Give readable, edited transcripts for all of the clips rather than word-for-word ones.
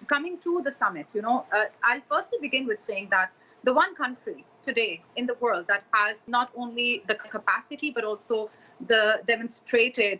coming to the summit, I'll firstly begin with saying that the one country today in the world that has not only the capacity but also the demonstrated,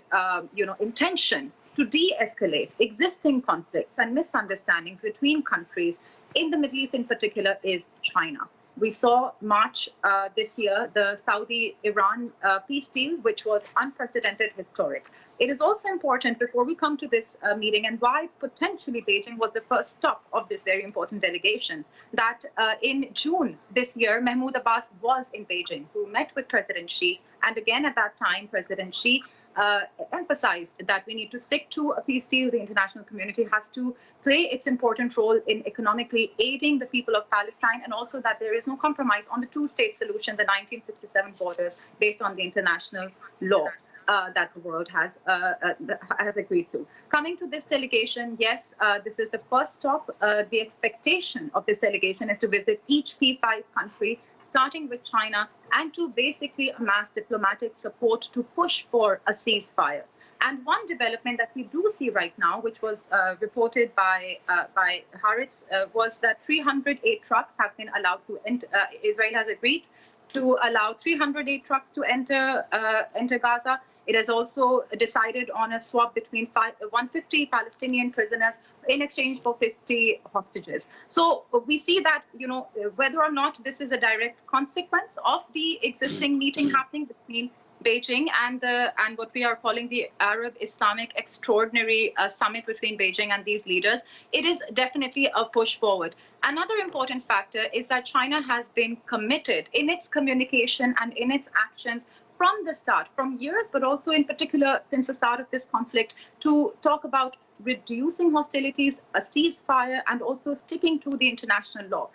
intention to de-escalate existing conflicts and misunderstandings between countries in the Middle East in particular is China. We saw March this year, the Saudi-Iran peace deal, which was unprecedented, historic. It is also important before we come to this meeting and why potentially Beijing was the first stop of this very important delegation, that in June this year, Mahmoud Abbas was in Beijing, who met with President Xi. And again, at that time, President Xi emphasized that we need to stick to a peace deal. The international community has to play its important role in economically aiding the people of Palestine, and also that there is no compromise on the two-state solution, the 1967 borders, based on the international law that the world has agreed to. Coming to this delegation, yes, this is the first stop. The expectation of this delegation is to visit each P5 country, starting with China, and to basically amass diplomatic support to push for a ceasefire. And one development that we do see right now, which was reported by Haaretz, was that 308 trucks have been allowed to enter. Israel has agreed to allow 308 trucks to enter Gaza. It has also decided on a swap between 150 Palestinian prisoners in exchange for 50 hostages. So we see that, whether or not this is a direct consequence of the existing meeting happening between Beijing and what we are calling the Arab Islamic Extraordinary Summit between Beijing and these leaders, it is definitely a push forward. Another important factor is that China has been committed in its communication and in its actions from the start, from years, but also in particular since the start of this conflict, to talk about reducing hostilities, a ceasefire, and also sticking to the international law.